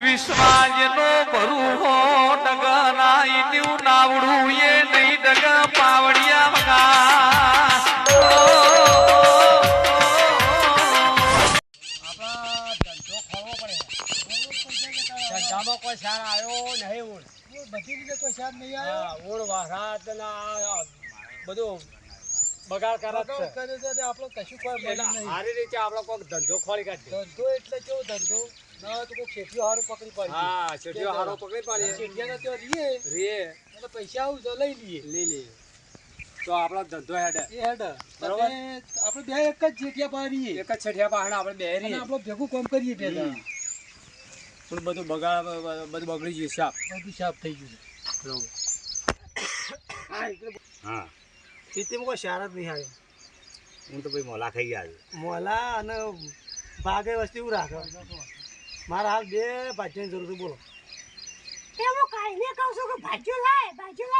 વિશ્વાજનો ભરૂહો ડગના ઈન્યું નાવડું એ નહીં ડગ પાવડિયા વગા કોઈ સાર આવ્યો નહીં ઊંડ બધી રીતે કોઈ સાર નહીં આવ્યો ઊંડ વરસાદ બધું બગાડ કરે છે આપણો કશું કોઈ મળ્યું નહીં. સારી રીતે આપણો કોઈ ધંધો ખોલી કાઢીએ. ધંધો એટલે કેવો ધંધો ના તો કોઈ શેઠિયો હારો પકડી પાડી હા શેઠિયો હારો પકડી પાડીએ. શેઠિયાનો ત્યાં રીએ એટલે પૈસા આવું તો લઈ લઈએ તો આપણો ધંધો હેડે એ હેડ બરોબર. આપણે બે એક જ શેઠિયા પાડીએ એક જ છેઠિયા પાસે આપણે બે અને આપણે ભેગું કામ કરીએ બે જણા. પણ બધું બગાડ બધું બગડી ગયું સાપ બધું સાફ થઈ ગયું બરોબર. હા ખેતીમાં કોઈ સાર જ નહીં આવ્યો. હું તો ભાઈ મોલા ખાઈ ગયા છે. મોલા અને ભાગે વસ્તી એવું રાખે મારા હાલ બે ભાજીની જરૂર છે. બોલો હું કાઈને કહું છું કે ભાજ્યો લાય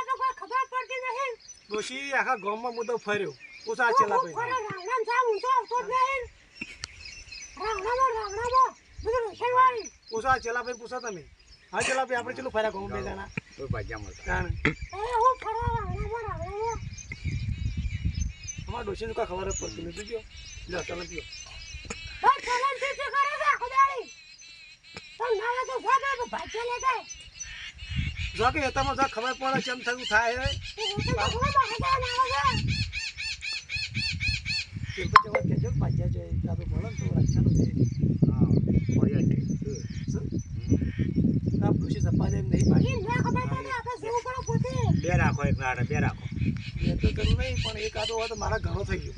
તો કોઈ ખબર પડતી નહીં. ડોશી આખા ગામમાં મુદ્દો ફર્યો પૂછા ચેલા પૈસા રાવણામ જા ઊંચો આવતો જ નહીં. રાવણામાં બધું રોશનવાળી. પૂછા ચેલા ભાઈ પૂછો તમે. હા ચેલા ભાઈ આપણે ચેલું ફર્યા ગામ બે જણા કોઈ ભાજ્યા મળતા કારણ હું ફરવા રાવણામાં અમારા ડોશીને કોઈ ખબર જ પડતી નથી. પીજો લે તમે પીઓ. બસ ચલન પીછે કરે છે આખો દાડી. પણ નાવા તો સાબે તો ભાજ્યો લે જાય. જો કે એતામાં જો ખબર પડે કેમ થયું થાય હે કે પછી વાત કેજો ભાજ્યા છે કાબે મળે તો રક્ષાનું છે. હા મળ્યા છે ના ડોશી સપા જેમ નહીં પાડી. ઈ ના ખબર પડે આપણે જેવું કરો પોતે. બે રાખો એક નાટે બે રાખો એ તો જરૂર નહીં પણ એક આદો હોય તો મારા ઘણો થઈ ગયો.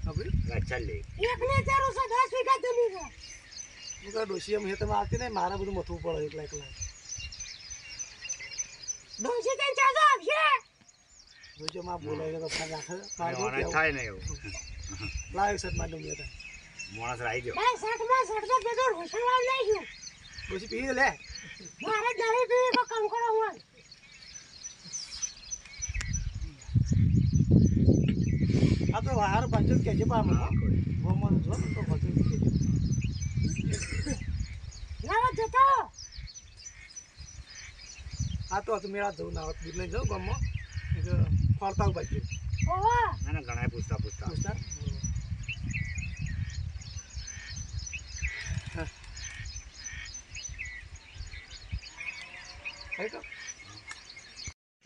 આપણે રક્ષા લે એકને જરૂર છે 10 વીઘા જમીન છે. હું તો ડોશી એમ હે તમે આવતી નહીં મારા બધું મથવું પડે એકલા એકલા. ડોશી તને ચાલો આવશે. જોજો માં બોલાય તો ફાન રાખે મારું માણસ થાય ને એવું લાવ સત માં ડુંગી હતા માણસ આવી ગયો ભાઈ સટમાં સટમાં બધું રોશનવાળ લઈ ગયું. ડોશી પી લે મારે દહીં પીવી તો કામ કરો હોય. આ તો હારું પાંચો કે છે પામ ગોમન જો તો ફસી કે છે. લાવો જતો. આ તો મેળા જવું ના હોત બીજ લઈ જાઉં ગામમાં ફરતા બાજુ ઓવા ના ઘણા પૂછતા પૂછતા પૂછતા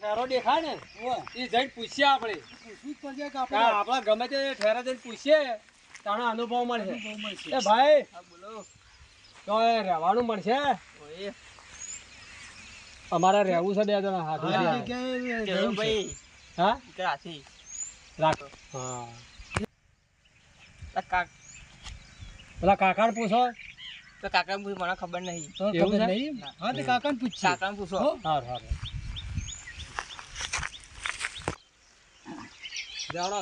ઠેરો દેખાય ને એ જઈને પૂછીએ આપણે પૂછવું જ પડશે કે આપણા ગમે તે ઠેરા જઈને પૂછીએ તાનો અનુભવ મળશે. એ ભાઈ તો એ રહેવાનું મળશે. અમારે રહેવું છે બે જણા હાથું ભાઈ હા રાશી રાખ હા પેલા કાકાને પૂછો તો કાકા મને ખબર નહીં. તો એવું ખબર છે? નહીં. હા તે કાકાને પૂછશે. કાકાને પૂછો. હારું હારું જાણો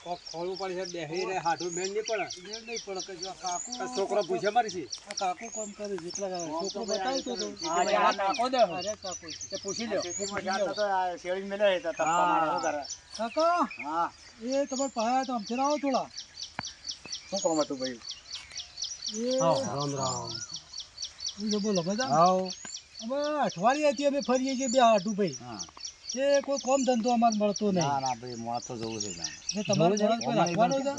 કોક ખોલવું પડશે બેહી રે હાથું બેન નહીં પડે મેળ નહીં પડે કે જો કાકુ છોકરો પૂછે મારી છે આ કાકુ કામ કરે જેટલા છોકરો બતાવતો તો આ કાકો દે અરે કાકુ તે પૂછી લ્યો શેરી મેલે તો તપ્પા મારે શું કરે કાકા હા એ તમારે પાસે તો આમથી આવો થોડા શું કામ હતું ભાઈ રામ રામ બોલો બધા આવ અમે અઠવાડિયે હતી અમે ફરીએ છીએ બે હાટું ભાઈ હા એ કોઈ કોમ ધંધો અમારે મળતો નહીં. ના ના ભાઈ મોત તો જવું છે એટલે તમારે જવું છે? કોઈ રાખવાનો છે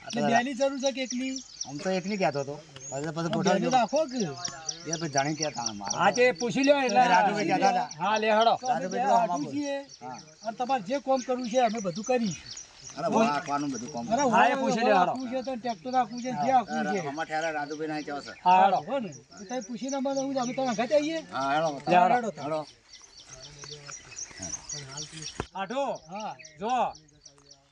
એટલે બેની જરૂર છે કે એકલી આમ તો એકલી કહેતો હતો પછી પછી બેની ગોઠવજો રાખો કે એ પછી જાણી કહેતા મારા હા તે પૂછી લ્યો એટલે રાજુભાઈ કહેતા હતા હા લે હડો તો અમે બે હાટું છીએ અને તમારે જે કોમ કરવું છે અમે બધું કરીશું. અરે વાકવાનું બધું કામ અરે હા, એ પૂછી લે, હાલો. રાખવું છે તો ટ્રેક્ટર રાખવું છે જે રાખવું છે અમારા ઠેરા રાજુભાઈ ના કેવો છે હા હડો હો ને તો તમે પૂછીને અમે હું અમે તમે ઘરે આવીએ હા હેડો લે હડો હેડો આઠો હા જો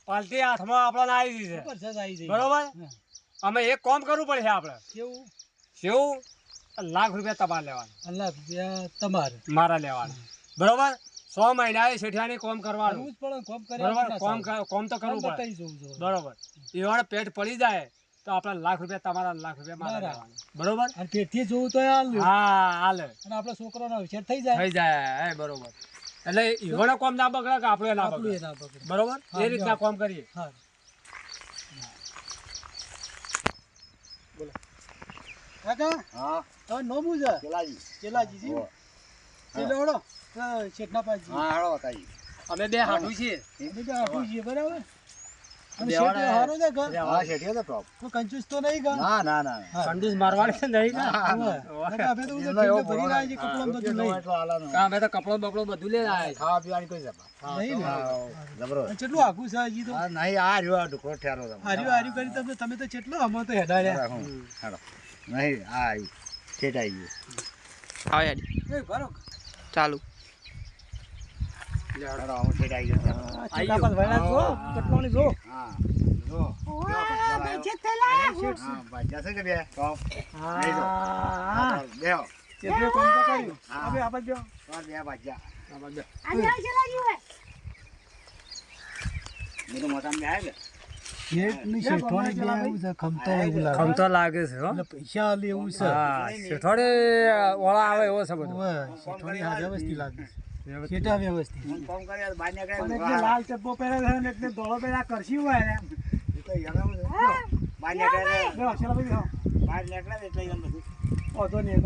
પાલટી હાથમાં આપણને આવી ગઈ છે ઉપર છે આવી જઈએ. બરોબર હા. અમે એક કામ કરવું પડશે આપણે કેવું શું લાખ રૂપિયા તમારે લેવાના અલ્લાહ તમારે મારા લેવાના બરોબર 100 મહિના એ શેઠિયાની કોમ કરવાનું કરવું જ પડે કોમ કર્યા બરોબર વગર ના કોમ તો ચાલે. કરવું પડે બતાવી જવું જોઈએ. બરોબર ઈવાળે પેટ પડી જાય તો આપણે લાખ રૂપિયા તમારા લાખ રૂપિયા મારા બરાબર. લેવાના બરોબર અને પેટથી જોવું તો હાલ હા હાલે અને આપણા છોકરાનો વિચાર થઈ જાય થઈ જાય હે બરોબર એટલે ઈવાળે કોમ ના બગડે કે આપણે ના આપણું એ બગડે ના પકડે. બરોબર હા, એ રીતના કોમ કરીએ હા કાકા હા હવે નોમું છે પેલાજી ચેલાજી જી હો. ચેલો હળો શેઠના પાજી હા હાલો બતાવી અમે બે હાડું છીએ અમે તો આટલું છીએ બરાબર અને બેવાડા શેઠ હારો છે ઘર હા શેઠિયો તો ટોપ કોઈ કંજૂસ તો નહીં ઘર ના ના ના કંડુસ મારવાડ છે નહીં ને કાકા અમે તો બધું એનો એવો ભરી રહ્યા છીએ કપડાં બધું લઈ એટલો હાલાનો. અમે તો કપડો બકડો બધું લઈ આવ્યા ખાવા પીવાની કોઈ જપા નહીં ને જબરો અને કેટલું આઘું છે હજી તો હા નહીં આ રહ્યો આ ઢોકળો ઠેરો તમે હાર્યું કરી તમે તો કેટલો અમે તો હેડાડ્યા હું હાલો નહીં આ આવ્યું ઠેઠ આવી ગયું આવો યાર એ ભરો ચાલુ હાલો આમાં ઠેઠ આવી ગયું આ ચીકા પર વળ્યા છો કટવાની જો હા જો ઓય બેજે થેલા હા બાજા છે કે બે ટોપ હા બેહો ચેટલો કામ તો કર્યું હા. હવે આપણે જો તો બે બાજા આજે ચલા જીવે મેં તો મોટા બે આવ્યા શેઠની શેઠવાણી બે એવું છે ખમતો એવું લાગે ખમતો લાગે છે હો એટલે પૈસા આલે એવું છે હા શેઠવાડે ઓળા આવે એવો છે બધું ઓય, શેઠવાણી હાજર વસ્તી લાગે છે શેઠા વ્યવસ્થિત હું કામ કર્યા બહાર પણ નીકળ્યા એટલે લાલ ચપ્પો પહેરે છે ને એટલે ધોળો પહેર્યા કરશી હોય ને તો યગામ બહાર નીકળ્યા જો ચલો ભાઈ જો બહાર નીકળ્યા એટલે એમ બધું વાંધો નહીં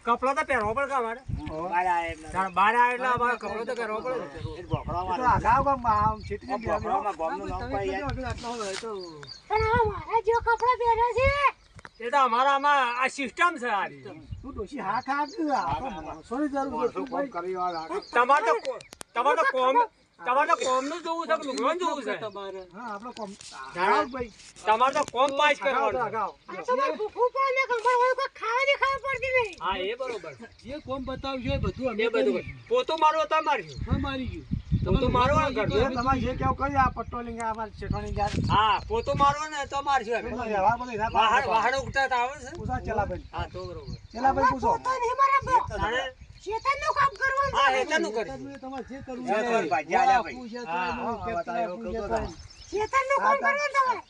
કપડો તો પહેરવો પડે અમારે બહાર આવ્યા એટલે બહાર આવે એટલે અમારે કપડો તો પહેરવો પડે એ ગોખડામાં તો આઘા આમ આમ છેટી આ ગોખડામાં ગોમનું નામ પાઈ જાય. પણ આ મારા જો કપડા પહેરે છે એ તો અમારામાં આ સિસ્ટમ છે આ તું ડોશી હા ખા સોરી જરૂર માણસો કામ કરી વાળા તમારે તો કોમ નું જોવું છે કે લુગડોનું જોવું છે તમારે હા આપણો કોમ જાણો ભાઈ તમારે તો કોમ પાસ આગાવ કરવાનું આગાવ આ તો મારે ભૂખું પડે કમર હોય કોઈ ખાવાની ખબર પડતી નહીં હા એ બરોબર જે કોમ બતાવજો એ બધું અમે એ બધું પોતું મારવો તો માર્યું હા મારી ગયું પોતું મારવો ને કરજો. તમારે જે કેવું કરી આ પટ્ટોલિંગ આ અમારે શેઠવાણી ગયા હા પોતું મારવો ને તો મારશું અમે. વ્યવહાર બધો એના વાહણ પાસે વાહણ ઉગતા તો આવે છે પૂછો ચેલાભાઈ હા તો બરોબર ચેલાભાઈ પૂછો તો નહીં મારા બો તારે શેતાનનું કામ કરવાનું હા હેતાનું કરી તમારે જે કરવું જે કરવું, ભાઈ, જે આલ્યા ભાઈ. શેતાનનું કામ કરવાનું તમારે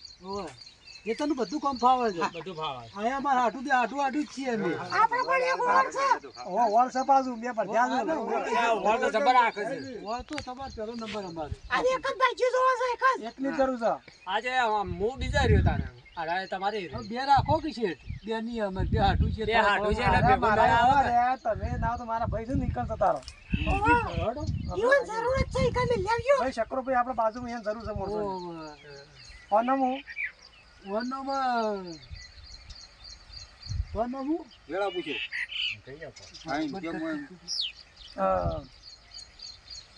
એ તને બધું કામ ફાવે છે બધું ભાવ અહીંયા અમારે હાટું જ છીએ અમે આપણે પણ એક વળ છે વોટ્સઅપ આજુ બે પર ધ્યાન વોલ તો જબર રાખે છે તો તમારો પહેલો નંબર અમારે આજે એક જ બાજુ જોવો છે એક જ એકની કરું છે આજે હું બીજા રહ્યો તારે અરે તમારી હવે બે રાખો કે શેઠ બે ની અમે બે હાટું છે બે હાટું છે એટલે ભેગું મારા ના આવે. આવે તમે ના તો મારા ભાઈ છે નીકળતો તારો જીવન જરૂર જ છે કે મેં લેવજો ભાઈ શકરોભાઈ આપણે બાજુમાં એને જરૂર છે મોરસો ઓનમું વનમું વેળા પૂછો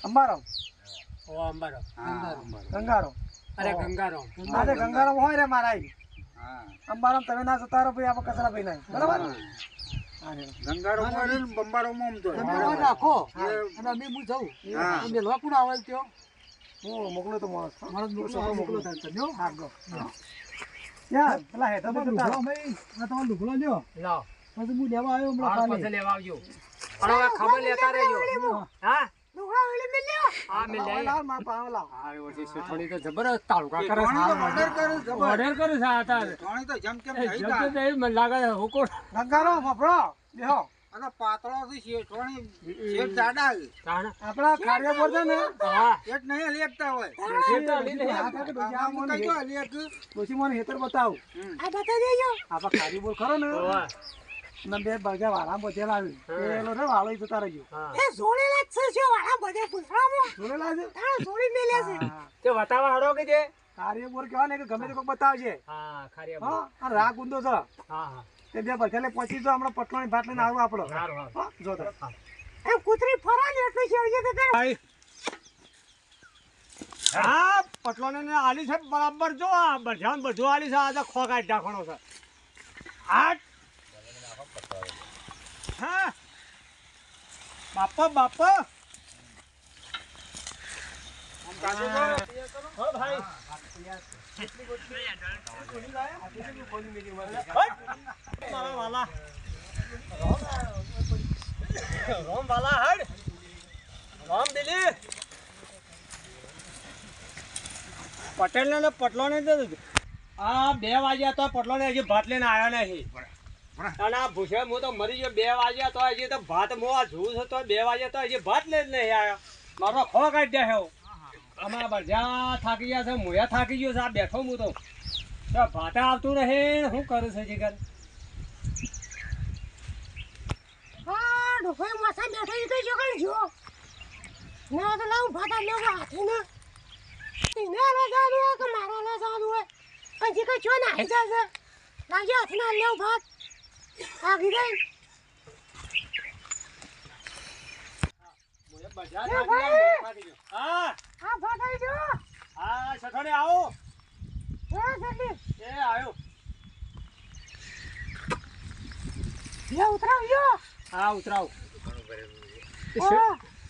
અંબારામ ઓ અંબારો ગંગારામ અરે ગંગારો અરે ગંગારામ હોય રે મારા ઈ. હા અંબારામ તમે ના જતા રહો ભાઈ આપણે કચરા ભાઈ નહીં બરાબર ગંગારો મોડે ને બંબારો મોમ તો તમે વાત રાખો અને અમે હું જાઉં હા. અમે લોકુણ આવે ત્યો હું મોકલો તો માણસ માણસ મોકલો થાય તમે હા ગો યાર પેલા હેઠળ તો જતા ભાઈ આ તમારો લુગડો લ્યો લાવ પછી હું લેવા આવ્યો હમણાં હાલ કાલે પછી લેવા આવજો અને હવે ખબર લેતા રહેજો હા લુગડા ઓલી મેં લ્યો હા મેં લઈ લાવ માર પાવ લાવ હા એ વર્ષે શેઠવાણી તો જબરદસ્ત તાલુકા કરે છે ઓર્ડર કરે છે ઓર્ડર કરે છે આ તારે પાણી તો જમ કેમ એ જબરદસ્ત એ મને લાગે છે હુકો ગંગારામ મફળો બેહો અને પાતળો થી શેઠવાણી શેઠ જાડા તાણ આપણા કાર્ય પર છે ને હા શેઠ નહીં લેખતા હોય શેઠ તો હલી નહીં. આ કાકે ડોશી આ મને કઈ લેખ ડોશી મને હેતર બતાવ આ બતા દેજો આપણા કાર્ય બોલ ખરો ને હોવે. ને બે બગા વાળા બચેલા આવી પેલો રે વાળો જતા રહેજો હા એ જોડેલા જ છે જો વાળા બધે પૂછવામાં જોડેલા છે તાણ જોડી મેલે છે હા. તે વટાવા હાડો કે છે કાર્ય બોલ કહેવાય ને કે ગમે તે કોઈક બતાવજે હા ખારિયા હા આ રાગ ઊંધો છે હા હા તે બે બચેલે પહોંચી જો હમણાં પટલાની ભાત લઈને આવો આપણો સારું હા હા જો તો એમ કૂતરી ફરા ને એટલું છેડજે તો તારે હા પટલોને ને આલી છે બરાબર જો આ બધાને બધું આલી છે આ તો ખોકાઈ ઢાંકણો છે હાટ હા બાપા બાપા હો ભાઈ મારા વાલા રોમ વાલા હડ રોમ દિલી પટેલ ને પટલો ને આ 2 વાગ્યા તો પટલો ને હજી ભાત લઈને આવ્યા નહીં અને આ ભૂસે હું તો મરી ગયો 2 વાગ્યા તો હજી તો ભાત હું આ જોઉં છું તો 2 વાગ્યા તો હજી ભાત લઈને નહીં આવ્યા મારો ખો કાઢી દે છે અમારા બધા થાકી ગયા છે મોયા થાકી ગયો છે આ બેઠો હું તો ભાતે આવતું રહે શું કરું છે જીગર ડોફાઈ માથા બેઠો ઈ કઈ જગણ જો ના તો લાવ ભાતા લેવો હાથે ને તીને લે જાનું હોય કે મારા લે જાનું હોય કઈ કઈ છો ના હેજા છે લાગે હાથ ના લેવ ભાત આગી ગઈ મોય બજાર એ ભાઈ! હા આ ભાત આવી જો હા સઠોડે આવો એ જલ્દી એ આવ્યો લે ઉતરાવ્યો હા ઉતરાવ ઓ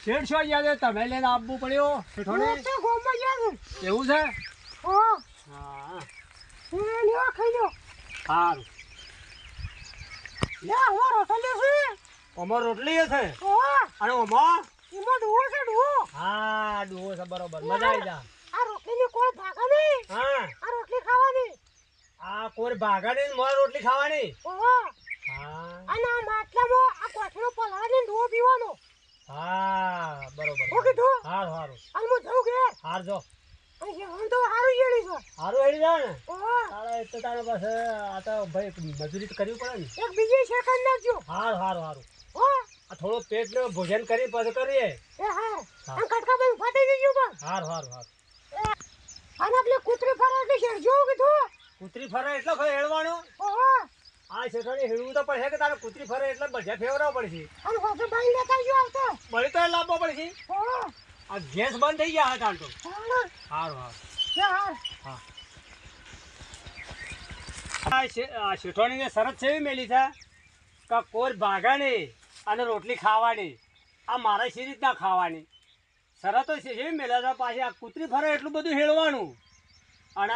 શેઠ છો યાદ તમે લઈને આપવું પડ્યો સઠોડે હું તો ગોમમાં ગયા એવું છે ઓ હા એ લ્યો ખાઈ લ્યો સારું લે હું રોટલી છે અમાર રોટલી છે ઓ અને અમાર એમાં ડુઓ છે ડુઓ હા ડુઓ છે બરોબર મજા આવી જા આ રોટલીની કોઈ ભાગા નહીં હા આ રોટલી ખાવાની આ કોઈ ભાગાની મોર રોટલી ખાવાની ઓહો હા અને આ માટલામાં આ કોથળો પલાળીને ડુઓ પીવાનો હા બરોબર હું કીધું હારું હારું અને હું જઉં ઘેર હાર જો અને હું તો હારું જેડી છે હારું હેડી જા ને ઓહો તારે તો તારા પાસે આ તો ભાઈ મજૂરી તો કરવી પડે ને એક બીજી સેકન્ડ નાખજો હારું હારું હારું હો આ થોડો પેટનું ભોજન કરી પછી કરીએ એ હા અને કટકા બંધ ફાટી જજો બસ હારું હારું હારું અને આપણે કૂતરી ફરે એટલે શેરજો કીધું કૂતરી ફરે એટલો ખરો હેળવાનું ઓહો આ શેઠાણી હેળવું તો પડશે કે તારે કૂતરી ફરે એટલે બધા ફેવરાવ પડશે અને હોસે બાઈ લેતા જો આવતો બળી તો લાવવો પડશે ઓહો આ ગેસ બંધ થઈ ગયા હતા તો ચાલો હારું હારું એ હા આ શેઠવાણીને શરત છે એવી મેલી છે કે કોઈ ભાગાની અને રોટલી ખાવાની આ મારા શી રીતના ખાવાની શરતો છે એવી મેલ્યા છે પાછી આ કૂતરી ફરે એટલું બધું હેળવાનું અને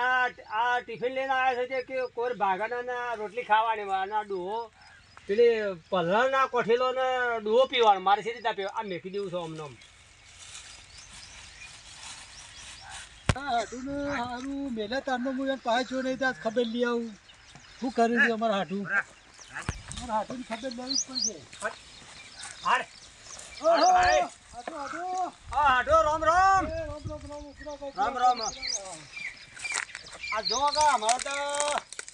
આ ટિફિન લઈને આવ્યા છે કે કોઈ ભાગાના રોટલી ખાવાની અને આ ડોહો પેલી પલ્લવના કોઠેલો ને ડોહો પીવાનો મારે શી રીતના પીવા આ મેકી દેવું છું અમને હારું મેલે તારનો હું એમ પાછો નહીં ત્યાં ખબર લઈ આવું શું કર્યું છે અમારા હાટું અમારા હાટુની ખબર લેવી જ પડશે હાડ ઓહો! ભાઈ. હાટુ, હાટુ. હા હાડો રામ રામ એ રામ રામ રામ ઉપરા ભાઈ. રામ રામ. આ જો કા અમારે તો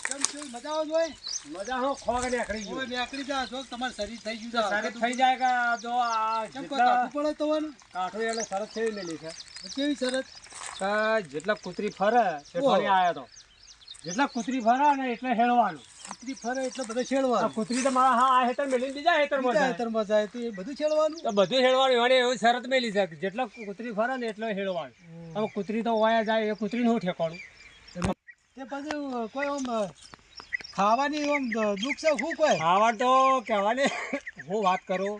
કેમ છે મજા આવે જોઈ મજા હું ખોગ નીકળી હવે ગયું નીકળી જા જો તમારે શરીર થઈ ગયું છે શરત થઈ જાય કે જો આ કેમ કોઈ કાઢવું પડે તમને કાઠું એને શરત થઈ મેલી છે કેવી શરત કે જેટલા કૂતરી ફરે તે ફરી આવ્યો તો જેટલા કૂતરી ફરે ને એટલે હેળવાનું કૂતરી ફરે એટલે બધું આ છેડવાનું કૂતરી તો મારા હા આ હેતર મેલી બીજા હેતરમાં બીજા જાય. હેતરમાં જાય તો એ બધું છેડવાનું તો બધું હેળવાનું એને એવી શરત મેલી છે કે જેટલા કૂતરી ફરે ને એટલે હેળવાનું હવે કૂતરી તો વાયા જાય એ કૂતરીનું શું ઠેકાણું તે પછી કોઈ આમ ખાવાની આમ દુઃખ છે શું કોઈ આવા તો કહેવાની હું વાત કરું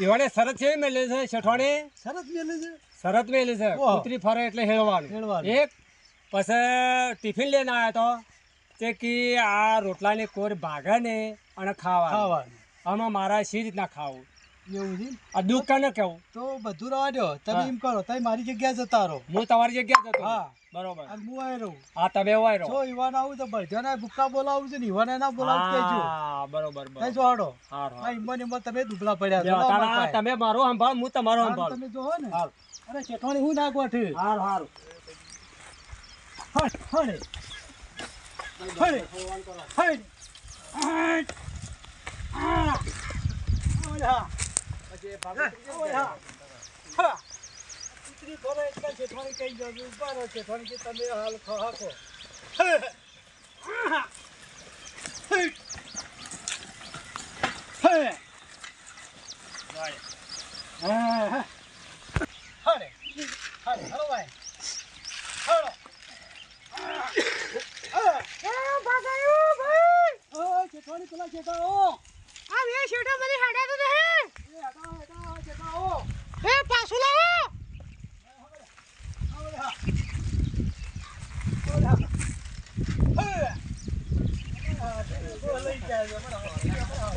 એવાને શરત છે મેલી છે શેઠવાણી સરસ મેલે છે શરત મેલી છે ઓહો. કૂતરી ફરે એટલે હેળવાનું હેળવાનું. એક પછી ટિફિન લઈને આવ્યો તો તે કે આ રોટલાની કોર ભાગે ને અને ખાવા ખાવાનું આમાં મારા શી રીતના ખાવું એવું છે આ દુઃખ કાને કેવું તો બધું રવા દો તમે હા. એમ કરો તમે મારી જગ્યાએ જતા રહો હું તમારી જગ્યા જતો હા. બરોબર અને હું આવી રહું હા તમે વાય રહો જો ઈવાન આવું તો બધાના ભૂક્કા બોલાવું છે ને ઈવાને ના બોલાવું કહેજો હા બરોબર કઈ બરોબર જો હાડો હારું, આ હારું. ઈમાન ઈમાન તમે દુબળા પડ્યા છો બેવા, લાવો તારા મારા તમે મારો સંભાળ હું તમારો પાસે. સંભાળ તમે જો હો ને હારું. અરે શેઠવાણી હું ના ગોઠે હારું હારું હટ હડે હડે હડે ઓલા ઓલા હા કૂતરી ફરે એટલે શેઠવાણી કઈ જાવ ઉભા રહો શેઠવાણી કે તમે હાલ ખાકો હડે હડે હલો ભાઈ હડો એ ભાગાયું ભાઈ ઓ શેઠવાણી પેલા શેઠા ઓ આ બે શેઠો મને હાડ્યા તો નહીં એ હટાવો હટાવો શેઠા ઓ એ પાછું લાવો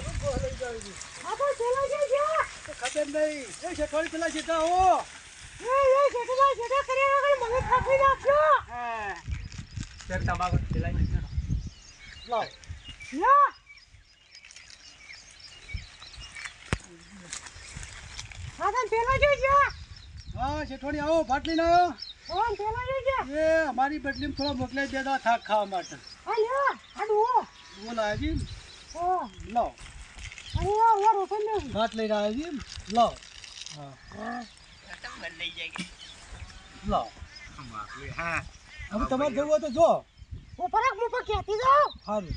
આ તો ચલો છે ખબર નહીં એ શેઠવાણી પેલા શેઠા ઓ એ શેઠો શેઠો કર્યા વગર મને થાકી નાખશો તમાકુ ખીલાઈ લાવ યા આ તો પેલો જોઈજો હા શેઠવાણી આવો બાટલી ના આવ્યો ઓન પેલો જોઈજો એ અમારી બદલીમાં થોડા મોકલાઈ દેતા થાક ખાવા માટે આ લ્યો આ ડુઓ બોલ આજી ઓ લાવ અને ભાત લઈને આવ્યા છીએ એમ? લાવ હા લાવ હા હવે તમારે જવું હોય તો જો હું ફરક હું પણ કહેતી જાઉં સારું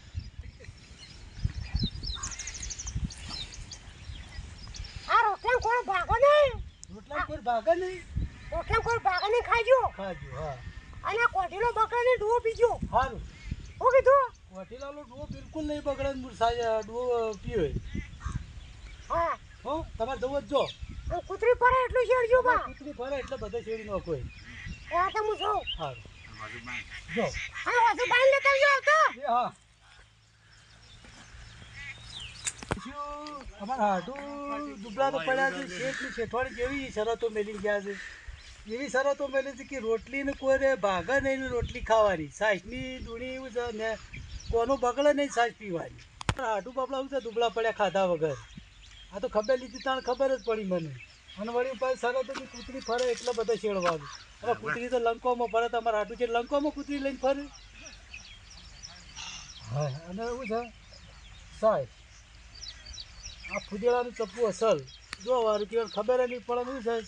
આ રોટલા કોઈ ભાગો નહીં રોટલા કોઈ ભાગે નહીં રોટલા કોઈ ભાગો નહીં ખાજો ખાજો હા અને કોઠીનો બકરાને ડૂવો પીજો સારું હું કીધું વટીલાનો ડૂવો બિલકુલ નહીં બગડે સાહેબ ડૂવો પીવે હા હો તમારે જવું જ જો અને કૂતરી પડે એટલું શેડજો બા કૂતરી ફરે એટલે બધા શેરી નો કોઈ એ આ તો હું જોઉં સારું જો હા વધુ બાઈ લેતા આવજો આવતો એ હા શું અમારા હાટું દુબળા તો પડ્યા છે શેઠની શેઠવાડી જેવી શરતો મેલી ગયા છે એવી શરતો મેલી છે કે રોટલીને કોઈ ભાગે નહીં ને રોટલી ખાવાની સાસની દૂણી એવું છે ને કોનો બગડે નહીં સાસ પીવાની હાટું બાપડા એવું છે દુબળા પડ્યા ખાધા વગર આ તો ખબર લીધી તાણ ખબર જ પડી મને અને વળી ઉપર શરતો કે કૂતરી ફરે એટલે બધા શેડવાનું હવે કૂતરી તો લંકોમાં ફરે તમારા હાટું છે લંકોમાં કૂતરી લઈને ફરે હા અને એવું છે સાહેબ આ ફુદેલાનું ચપ્પુ અસલ જો વારું કે ખબર નહીં પડે શું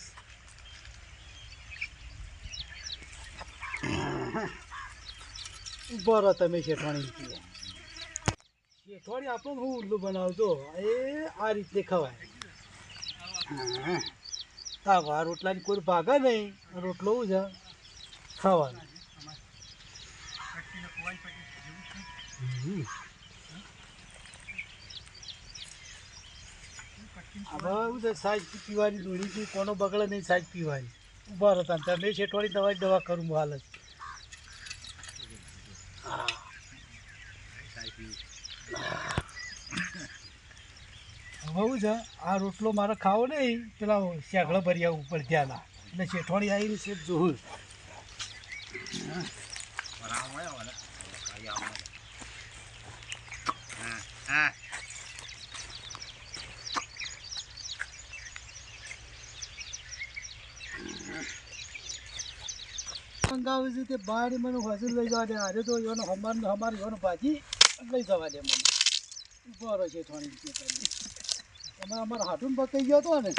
છે ઉભો રહો તમે શેઠવાણી શેઠવાણી આપણું હું ઉલ્લું બનાવજો એ આ રીતે ખવાય હા વા રોટલાની કોઈ ભાગે નહીં રોટલો શું છે ખાવાનો હવે એવું છે સાજ પીવાની દોડીથી કોનો બગડે નહીં સાજ પીવાની ઉભા હતા તમે શેઠવાડી દવા કરું હું હાલ જ હવે એવું છે આ રોટલો મારે ખાવો નહીં પેલા શેગડો ભરી આવું ઉપર ત્યાંના એટલે શેઠવાડી આવીને શેઠ જોવું હા મંગાવે છે તે બહાર મને હજુ લઈ જવા દે આજે તો એનો અમારે એનો ભાજી લઈ જવા દે મને ઉભો રહે છે થોડી તમે અમારા હાથું પકાઈ ગયો હતો ને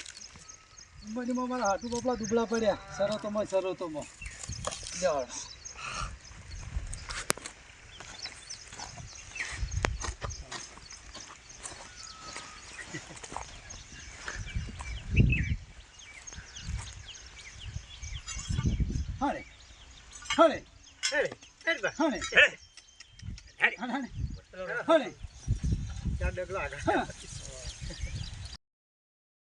ઉંમરીમાં મારા હાથું બપલા દુબળા પડ્યા શરતોમાં દેવાડ હણે હણે હણે હણે હણે હણે ચાર ડગલા આગળ